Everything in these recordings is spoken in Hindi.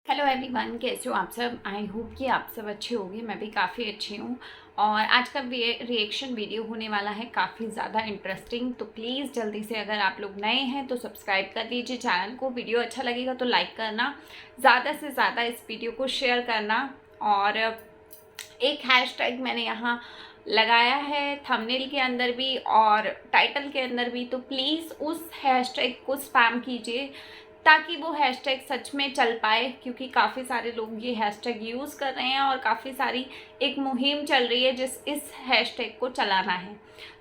हेलो एवरीवन, कैसे हो आप सब। आई होप कि आप सब अच्छे होंगे। मैं भी काफ़ी अच्छी हूँ। और आज का रिएक्शन वीडियो होने वाला है काफ़ी ज़्यादा इंटरेस्टिंग। तो प्लीज़ जल्दी से अगर आप लोग नए हैं तो सब्सक्राइब कर लीजिए चैनल को। वीडियो अच्छा लगेगा तो लाइक करना, ज़्यादा से ज़्यादा इस वीडियो को शेयर करना। और एक हैशटैग मैंने यहाँ लगाया है थंबनेल के अंदर भी और टाइटल के अंदर भी, तो प्लीज़ उस हैशटैग को स्पैम कीजिए ताकि वो हैशटैग सच में चल पाए, क्योंकि काफ़ी सारे लोग ये हैशटैग यूज़ कर रहे हैं और काफ़ी सारी एक मुहिम चल रही है जिस इस हैशटैग को चलाना है।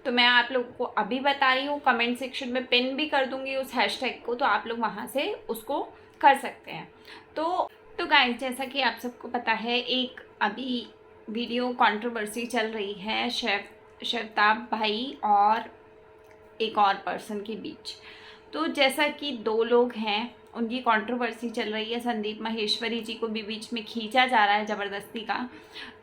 तो मैं आप लोगों को अभी बता रही हूँ, कमेंट सेक्शन में पिन भी कर दूँगी उस हैशटैग को, तो आप लोग वहाँ से उसको कर सकते हैं। तो गाइस, जैसा कि आप सबको पता है, एक अभी वीडियो कंट्रोवर्सी चल रही है शेफताब भाई और एक और पर्सन के बीच। तो जैसा कि दो लोग हैं, उनकी कंट्रोवर्सी चल रही है, संदीप माहेश्वरी जी को भी बीच में खींचा जा रहा है ज़बरदस्ती का।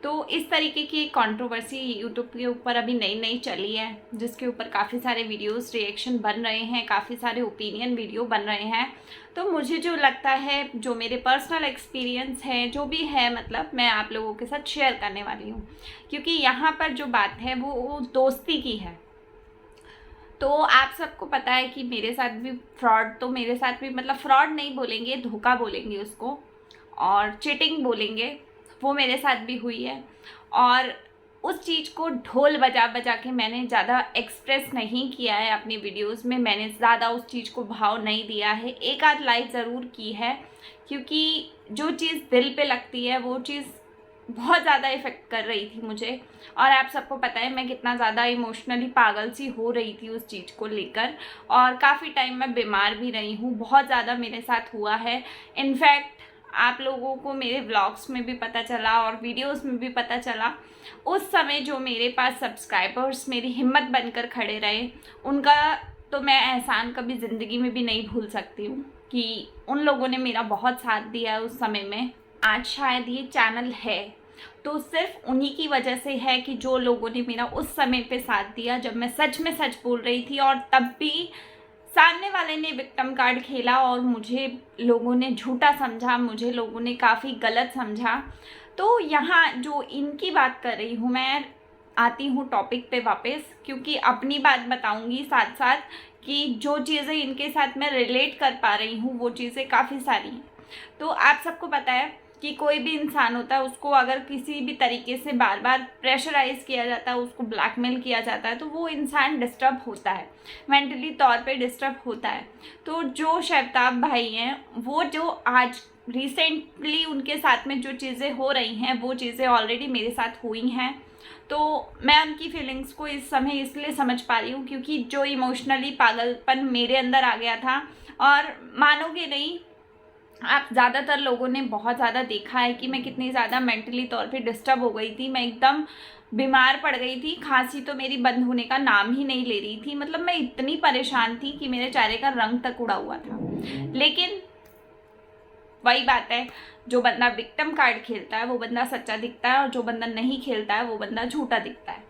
तो इस तरीके की कंट्रोवर्सी यूट्यूब के ऊपर अभी नई नई चली है, जिसके ऊपर काफ़ी सारे वीडियोस रिएक्शन बन रहे हैं, काफ़ी सारे ओपिनियन वीडियो बन रहे हैं। तो मुझे जो लगता है, जो मेरे पर्सनल एक्सपीरियंस है, जो भी है, मतलब मैं आप लोगों के साथ शेयर करने वाली हूँ, क्योंकि यहाँ पर जो बात है वो दोस्ती की है। तो आप सबको पता है कि मेरे साथ भी मेरे साथ भी, मतलब फ्रॉड नहीं बोलेंगे, धोखा बोलेंगे उसको, और चीटिंग बोलेंगे, वो मेरे साथ भी हुई है। और उस चीज़ को ढोल बजा बजा के मैंने ज़्यादा एक्सप्रेस नहीं किया है अपनी वीडियोस में, मैंने ज़्यादा उस चीज़ को भाव नहीं दिया है। एक आध लाइक ज़रूर की है, क्योंकि जो चीज़ दिल पे लगती है वो चीज़ बहुत ज़्यादा इफ़ेक्ट कर रही थी मुझे। और आप सबको पता है मैं कितना ज़्यादा इमोशनली पागल सी हो रही थी उस चीज़ को लेकर, और काफ़ी टाइम मैं बीमार भी रही हूँ, बहुत ज़्यादा मेरे साथ हुआ है। इनफैक्ट आप लोगों को मेरे व्लॉग्स में भी पता चला और वीडियोस में भी पता चला, उस समय जो मेरे पास सब्सक्राइबर्स मेरी हिम्मत बनकर खड़े रहे, उनका तो मैं एहसान कभी ज़िंदगी में भी नहीं भूल सकती हूँ कि उन लोगों ने मेरा बहुत साथ दिया है उस समय में। आज शायद ये चैनल है तो सिर्फ उन्हीं की वजह से है कि जो लोगों ने मेरा उस समय पे साथ दिया, जब मैं सच में सच बोल रही थी, और तब भी सामने वाले ने विक्टिम कार्ड खेला और मुझे लोगों ने झूठा समझा, मुझे लोगों ने काफ़ी गलत समझा। तो यहाँ जो इनकी बात कर रही हूँ मैं, आती हूँ टॉपिक पे वापस, क्योंकि अपनी बात बताऊँगी साथ साथ कि जो चीज़ें इनके साथ मैं रिलेट कर पा रही हूँ वो चीज़ें काफ़ी सारी हैं। तो आप सबको पता है कि कोई भी इंसान होता है, उसको अगर किसी भी तरीके से बार बार प्रेशराइज किया जाता है, उसको ब्लैकमेल किया जाता है, तो वो इंसान डिस्टर्ब होता है, मेंटली तौर पे डिस्टर्ब होता है। तो जो शेफताब भाई हैं, वो जो आज रिसेंटली उनके साथ में जो चीज़ें हो रही हैं, वो चीज़ें ऑलरेडी मेरे साथ हुई हैं। तो मैं उनकी फीलिंग्स को इस समय इसलिए समझ पा रही हूँ क्योंकि जो इमोशनली पागलपन मेरे अंदर आ गया था, और मानोगे नहीं, आप ज़्यादातर लोगों ने बहुत ज़्यादा देखा है कि मैं कितनी ज़्यादा मेंटली तौर पे डिस्टर्ब हो गई थी। मैं एकदम बीमार पड़ गई थी, खांसी तो मेरी बंद होने का नाम ही नहीं ले रही थी। मतलब मैं इतनी परेशान थी कि मेरे चेहरे का रंग तक उड़ा हुआ था। लेकिन वही बात है, जो बंदा विक्टिम कार्ड खेलता है वो बंदा सच्चा दिखता है, और जो बंदा नहीं खेलता है वो बंदा झूठा दिखता है।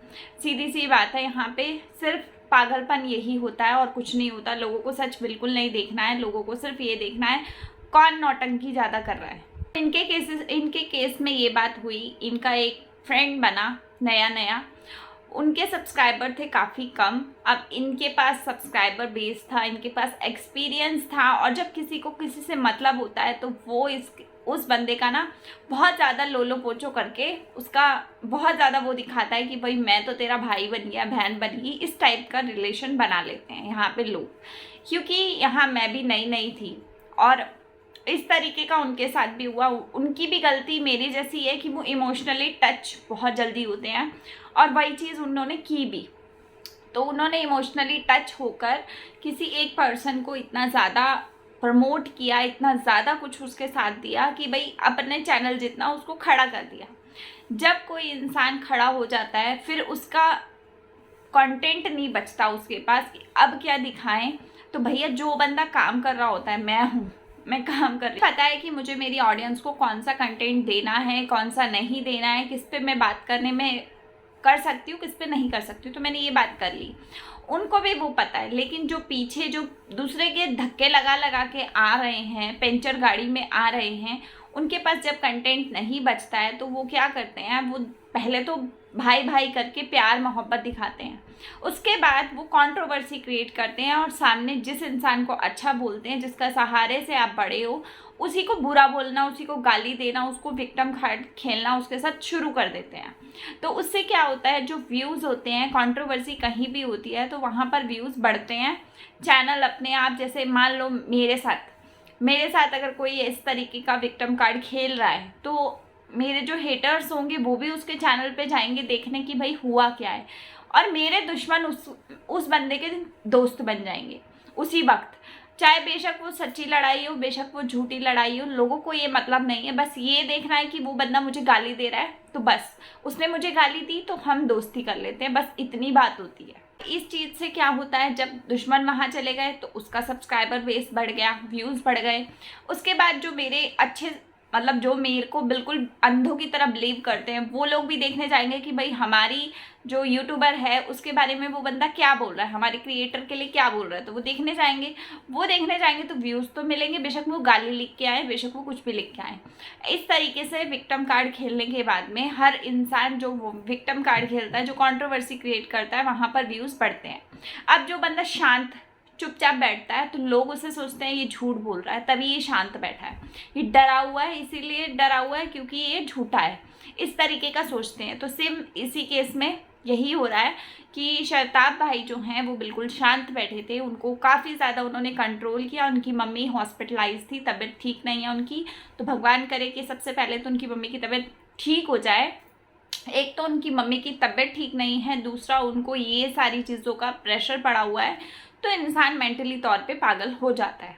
सीधी सी बात है, यहाँ पे सिर्फ पागलपन यही होता है और कुछ नहीं होता। लोगों को सच बिल्कुल नहीं देखना है, लोगों को सिर्फ ये देखना है कौन नौटंकी ज़्यादा कर रहा है। इनके केस में ये बात हुई, इनका एक फ्रेंड बना नया नया, उनके सब्सक्राइबर थे काफ़ी कम। अब इनके पास सब्सक्राइबर बेस था, इनके पास एक्सपीरियंस था, और जब किसी को किसी से मतलब होता है तो वो उस बंदे का ना बहुत ज़्यादा लोलो पोचो करके उसका बहुत ज़्यादा वो दिखाता है कि भाई मैं तो तेरा भाई बन गया, बहन बन गई, इस टाइप का रिलेशन बना लेते हैं यहाँ पे लोग। क्योंकि यहाँ मैं भी नई नई थी और इस तरीके का उनके साथ भी हुआ। उनकी भी गलती मेरी जैसी है कि वो इमोशनली टच बहुत जल्दी होते हैं, और वही चीज़ उन्होंने की भी। तो उन्होंने इमोशनली टच होकर किसी एक पर्सन को इतना ज़्यादा प्रमोट किया, इतना ज़्यादा कुछ उसके साथ दिया कि भाई अपने चैनल जितना उसको खड़ा कर दिया। जब कोई इंसान खड़ा हो जाता है, फिर उसका कंटेंट नहीं बचता उसके पास कि अब क्या दिखाएं। तो भैया, जो बंदा काम कर रहा होता है, मैं काम कर रही हूँ, पता है कि मुझे मेरी ऑडियंस को कौन सा कंटेंट देना है, कौन सा नहीं देना है, किस पे मैं बात करने में कर सकती हूँ, किस पे नहीं कर सकती हूँ। तो मैंने ये बात कर ली, उनको भी वो पता है। लेकिन जो पीछे जो दूसरे के धक्के लगा लगा के आ रहे हैं, पंचर गाड़ी में आ रहे हैं, उनके पास जब कंटेंट नहीं बचता है तो वो क्या करते हैं, वो पहले तो भाई भाई करके प्यार मोहब्बत दिखाते हैं, उसके बाद वो कंट्रोवर्सी क्रिएट करते हैं और सामने जिस इंसान को अच्छा बोलते हैं, जिसका सहारे से आप बड़े हो, उसी को बुरा बोलना, उसी को गाली देना, उसको विक्टिम कार्ड खेलना उसके साथ शुरू कर देते हैं। तो उससे क्या होता है, जो व्यूज़ होते हैं, कंट्रोवर्सी कहीं भी होती है तो वहाँ पर व्यूज़ बढ़ते हैं, चैनल अपने आप, जैसे मान लो मेरे साथ अगर कोई इस तरीके का विक्टिम कार्ड खेल रहा है तो मेरे जो हेटर्स होंगे वो भी उसके चैनल पे जाएंगे देखने कि भाई हुआ क्या है, और मेरे दुश्मन उस बंदे के दोस्त बन जाएंगे उसी वक्त। चाहे बेशक वो सच्ची लड़ाई हो, बेशक वो झूठी लड़ाई हो, लोगों को ये मतलब नहीं है, बस ये देखना है कि वो बंदा मुझे गाली दे रहा है तो बस उसने मुझे गाली दी तो हम दोस्ती कर लेते हैं, बस इतनी बात होती है। इस चीज़ से क्या होता है, जब दुश्मन वहाँ चले गए तो उसका सब्सक्राइबर बेस बढ़ गया, व्यूज़ बढ़ गए, उसके बाद जो मेरे अच्छे मतलब जो मेरे को बिल्कुल अंधों की तरह बिलीव करते हैं वो लोग भी देखने जाएंगे कि भाई हमारी जो यूट्यूबर है उसके बारे में वो बंदा क्या बोल रहा है, हमारे क्रिएटर के लिए क्या बोल रहा है, तो वो देखने जाएंगे तो व्यूज़ तो मिलेंगे, बेशक वो गाली लिख के आए, बेशक वो कुछ भी लिख के आए। इस तरीके से विक्टिम कार्ड खेलने के बाद में हर इंसान जो वो विक्टिम कार्ड खेलता है, जो कंट्रोवर्सी क्रिएट करता है, वहाँ पर व्यूज़ बढ़ते हैं। अब जो बंदा शांत चुपचाप बैठता है तो लोग उसे सोचते हैं ये झूठ बोल रहा है, तभी ये शांत बैठा है, ये डरा हुआ है इसीलिए डरा हुआ है क्योंकि ये झूठा है, इस तरीके का सोचते हैं। तो सेम इसी केस में यही हो रहा है कि शर्ताब भाई जो हैं वो बिल्कुल शांत बैठे थे, उनको काफ़ी ज़्यादा उन्होंने कंट्रोल किया। उनकी मम्मी हॉस्पिटलाइज थी, तबीयत ठीक नहीं है उनकी, तो भगवान करे कि सबसे पहले तो उनकी मम्मी की तबीयत ठीक हो जाए। एक तो उनकी मम्मी की तबीयत ठीक नहीं है, दूसरा उनको ये सारी चीज़ों का प्रेशर पड़ा हुआ है, तो इंसान मेंटली तौर पे पागल हो जाता है।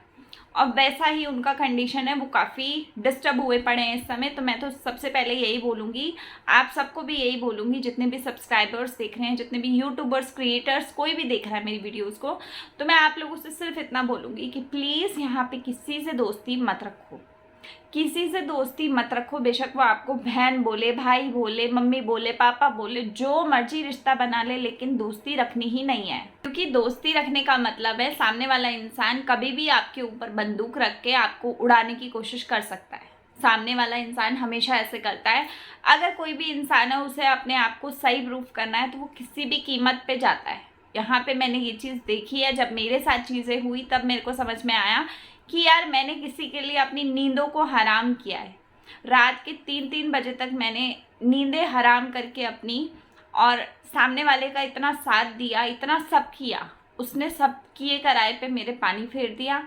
और वैसा ही उनका कंडीशन है, वो काफ़ी डिस्टर्ब हुए पड़े हैं इस समय। तो मैं तो सबसे पहले यही बोलूँगी, आप सबको भी यही बोलूँगी, जितने भी सब्सक्राइबर्स देख रहे हैं, जितने भी यूट्यूबर्स, क्रिएटर्स, कोई भी देख रहा है मेरी वीडियोज़ को, तो मैं आप लोगों से सिर्फ इतना बोलूँगी कि प्लीज़ यहाँ पर किसी से दोस्ती मत रखो, किसी से दोस्ती मत रखो, बेशक वो आपको बहन बोले, भाई बोले, मम्मी बोले, पापा बोले, जो मर्जी रिश्ता बना ले, लेकिन दोस्ती रखनी ही नहीं है। क्योंकि दोस्ती रखने का मतलब है सामने वाला इंसान कभी भी आपके ऊपर बंदूक रख के आपको उड़ाने की कोशिश कर सकता है। सामने वाला इंसान हमेशा ऐसे करता है। अगर कोई भी इंसान है, उसे अपने आप को सही प्रूफ करना है तो वो किसी भी कीमत पे जाता है। यहाँ पे मैंने ये चीज़ देखी है, जब मेरे साथ चीज़ें हुई तब मेरे को समझ में आया कि यार मैंने किसी के लिए अपनी नींदों को हराम किया है। रात के 3-3 बजे तक मैंने नींदें हराम करके अपनी, और सामने वाले का इतना साथ दिया, इतना सब किया, उसने सब किए कराए पे मेरे पानी फेर दिया।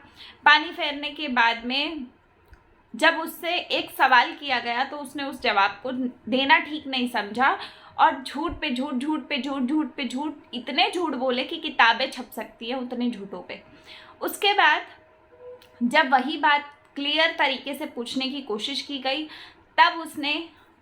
पानी फेरने के बाद में जब उससे एक सवाल किया गया तो उसने उस जवाब को देना ठीक नहीं समझा, और झूठ पे झूठ, झूठ पे झूठ, झूठ पे झूठ, इतने झूठ बोले कि किताबें छप सकती है उतने झूठों पे। उसके बाद जब वही बात क्लियर तरीके से पूछने की कोशिश की गई, तब उसने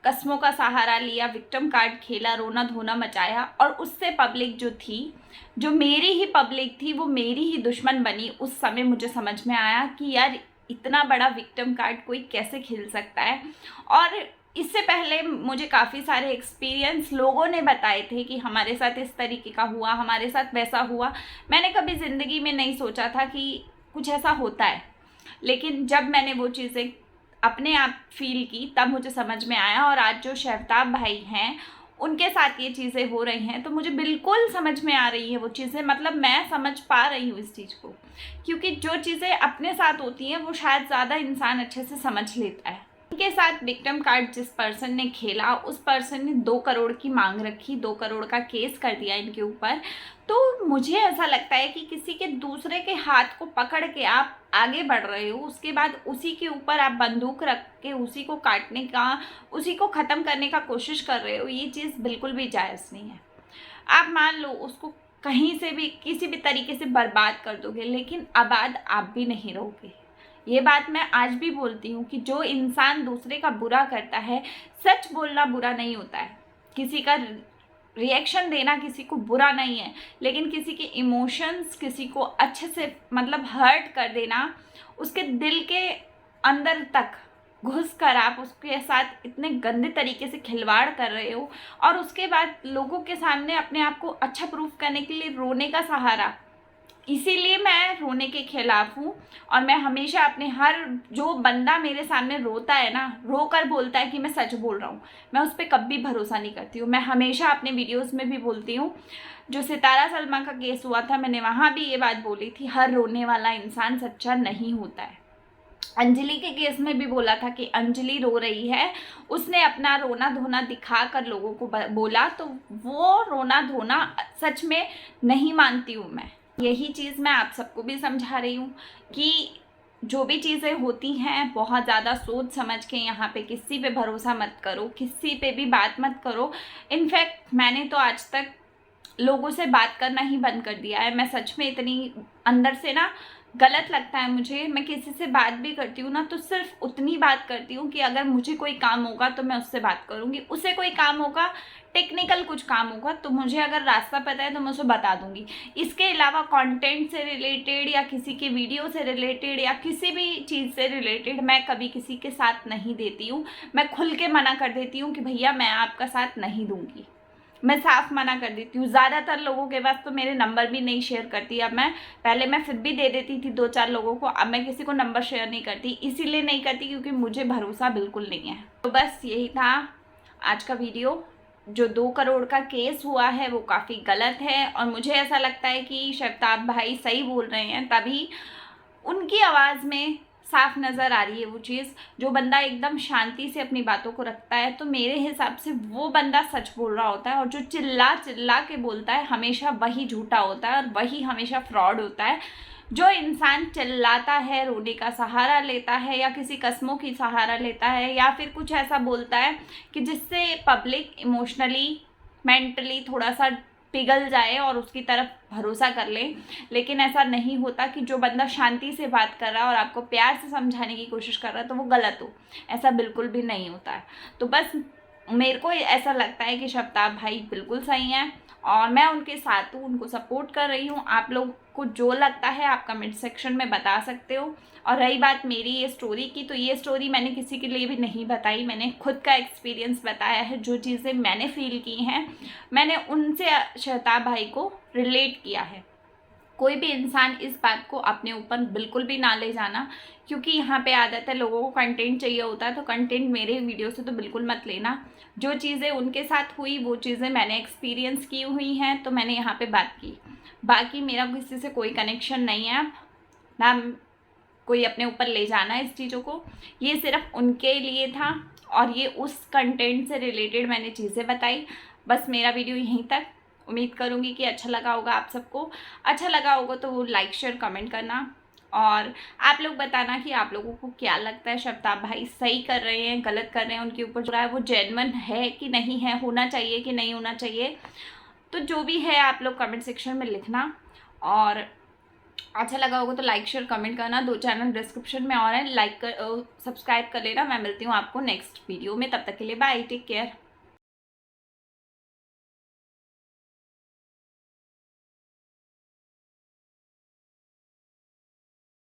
कस्मों का सहारा लिया, विक्टिम कार्ड खेला, रोना धोना मचाया, और उससे पब्लिक जो थी, जो मेरी ही पब्लिक थी, वो मेरी ही दुश्मन बनी। उस समय मुझे समझ में आया कि यार इतना बड़ा विक्टिम कार्ड कोई कैसे खेल सकता है। और इससे पहले मुझे काफ़ी सारे एक्सपीरियंस लोगों ने बताए थे कि हमारे साथ इस तरीके का हुआ, हमारे साथ वैसा हुआ। मैंने कभी ज़िंदगी में नहीं सोचा था कि कुछ ऐसा होता है, लेकिन जब मैंने वो चीज़ें अपने आप फील की तब मुझे समझ में आया। और आज जो शर्ताब भाई हैं उनके साथ ये चीज़ें हो रही हैं तो मुझे बिल्कुल समझ में आ रही है वो चीज़ें, मतलब मैं समझ पा रही हूँ इस चीज़ को, क्योंकि जो चीज़ें अपने साथ होती हैं वो शायद ज़्यादा इंसान अच्छे से समझ लेता है। उनके साथ विक्टिम कार्ड जिस पर्सन ने खेला, उस पर्सन ने 2 करोड़ की मांग रखी, 2 करोड़ का केस कर दिया इनके ऊपर। तो मुझे ऐसा लगता है कि किसी के दूसरे के हाथ को पकड़ के आप आगे बढ़ रहे हो, उसके बाद उसी के ऊपर आप बंदूक रख के उसी को काटने का, उसी को ख़त्म करने का कोशिश कर रहे हो, ये चीज़ बिल्कुल भी जायज़ नहीं है। आप मान लो उसको कहीं से भी किसी भी तरीके से बर्बाद कर दोगे, लेकिन आबाद आप भी नहीं रहोगे। ये बात मैं आज भी बोलती हूँ कि जो इंसान दूसरे का बुरा करता है, सच बोलना बुरा नहीं होता है, किसी का रिएक्शन देना किसी को बुरा नहीं है, लेकिन किसी के इमोशंस, किसी को अच्छे से मतलब हर्ट कर देना, उसके दिल के अंदर तक घुस कर आप उसके साथ इतने गंदे तरीके से खिलवाड़ कर रहे हो, और उसके बाद लोगों के सामने अपने आप को अच्छा प्रूफ करने के लिए रोने का सहारा, इसीलिए मैं रोने के खिलाफ हूँ। और मैं हमेशा अपने हर जो बंदा मेरे सामने रोता है ना, रो कर बोलता है कि मैं सच बोल रहा हूँ, मैं उस पर कभी भरोसा नहीं करती हूँ। मैं हमेशा अपने वीडियोस में भी बोलती हूँ, जो सितारा सलमा का केस हुआ था मैंने वहाँ भी ये बात बोली थी, हर रोने वाला इंसान सच्चा नहीं होता है। अंजलि के केस में भी बोला था कि अंजलि रो रही है, उसने अपना रोना धोना दिखा कर लोगों को बोला, तो वो रोना धोना सच में नहीं मानती हूँ मैं। यही चीज़ मैं आप सबको भी समझा रही हूँ कि जो भी चीज़ें होती हैं बहुत ज़्यादा सोच समझ के, यहाँ पे किसी पे भरोसा मत करो, किसी पे भी बात मत करो। इनफैक्ट मैंने तो आज तक लोगों से बात करना ही बंद कर दिया है। मैं सच में इतनी अंदर से ना गलत लगता है मुझे, मैं किसी से बात भी करती हूँ ना तो सिर्फ उतनी बात करती हूँ कि अगर मुझे कोई काम होगा तो मैं उससे बात करूँगी, उसे कोई काम होगा, टेक्निकल कुछ काम होगा तो मुझे अगर रास्ता पता है तो मैं उसे बता दूंगी। इसके अलावा कंटेंट से रिलेटेड या किसी के वीडियो से रिलेटेड या किसी भी चीज़ से रिलेटेड मैं कभी किसी के साथ नहीं देती हूँ। मैं खुल के मना कर देती हूँ कि भैया मैं आपका साथ नहीं दूंगी, मैं साफ मना कर देती हूँ। ज़्यादातर लोगों के पास तो मेरे नंबर भी नहीं शेयर करती। अब मैं पहले मैं फिर भी दे देती थी 2-4 लोगों को, अब मैं किसी को नंबर शेयर नहीं करती। इसीलिए नहीं करती क्योंकि मुझे भरोसा बिल्कुल नहीं है। तो बस यही था आज का वीडियो। जो 2 करोड़ का केस हुआ है वो काफ़ी गलत है और मुझे ऐसा लगता है कि शर्ताब भाई सही बोल रहे हैं, तभी उनकी आवाज़ में साफ नज़र आ रही है वो चीज़। जो बंदा एकदम शांति से अपनी बातों को रखता है तो मेरे हिसाब से वो बंदा सच बोल रहा होता है, और जो चिल्ला चिल्ला के बोलता है हमेशा वही झूठा होता है और वही हमेशा फ्रॉड होता है। जो इंसान चिल्लाता है, रोने का सहारा लेता है या किसी कस्मों की सहारा लेता है या फिर कुछ ऐसा बोलता है कि जिससे पब्लिक इमोशनली मेंटली थोड़ा सा पिघल जाए और उसकी तरफ भरोसा कर ले, लेकिन ऐसा नहीं होता कि जो बंदा शांति से बात कर रहा है और आपको प्यार से समझाने की कोशिश कर रहा है तो वो गलत हो, ऐसा बिल्कुल भी नहीं होता है। तो बस मेरे को ऐसा लगता है कि शर्ताब भाई बिल्कुल सही हैं और मैं उनके साथ हूँ, उनको सपोर्ट कर रही हूँ। आप लोग को जो लगता है आप कमेंट सेक्शन में बता सकते हो। और रही बात मेरी ये स्टोरी की, तो ये स्टोरी मैंने किसी के लिए भी नहीं बताई, मैंने खुद का एक्सपीरियंस बताया है। जो चीज़ें मैंने फील की हैं मैंने उनसे शर्ताब भाई को रिलेट किया है। कोई भी इंसान इस बात को अपने ऊपर बिल्कुल भी ना ले जाना, क्योंकि यहाँ पे आदत है लोगों को कंटेंट चाहिए होता है, तो कंटेंट मेरे वीडियो से तो बिल्कुल मत लेना। जो चीज़ें उनके साथ हुई वो चीज़ें मैंने एक्सपीरियंस की हुई हैं तो मैंने यहाँ पे बात की। बाकी मेरा किसी से कोई कनेक्शन नहीं है, ना कोई अपने ऊपर ले जाना है इस चीज़ों को। ये सिर्फ उनके लिए था और ये उस कंटेंट से रिलेटेड मैंने चीज़ें बताई। बस मेरा वीडियो यहीं तक। उम्मीद करूँगी कि अच्छा लगा होगा आप सबको। अच्छा लगा होगा तो वो लाइक शेयर कमेंट करना और आप लोग बताना कि आप लोगों को क्या लगता है, शर्ताब भाई सही कर रहे हैं, गलत कर रहे हैं, उनके ऊपर जो रहा है वो जेन्युइन है कि नहीं है, होना चाहिए कि नहीं होना चाहिए। तो जो भी है आप लोग कमेंट सेक्शन में लिखना। और अच्छा लगा होगा तो लाइक शेयर कमेंट करना। 2 चैनल डिस्क्रिप्शन में और है, लाइक कर सब्सक्राइब कर लेना। मैं मिलती हूँ आपको नेक्स्ट वीडियो में, तब तक के लिए बाय, टेक केयर।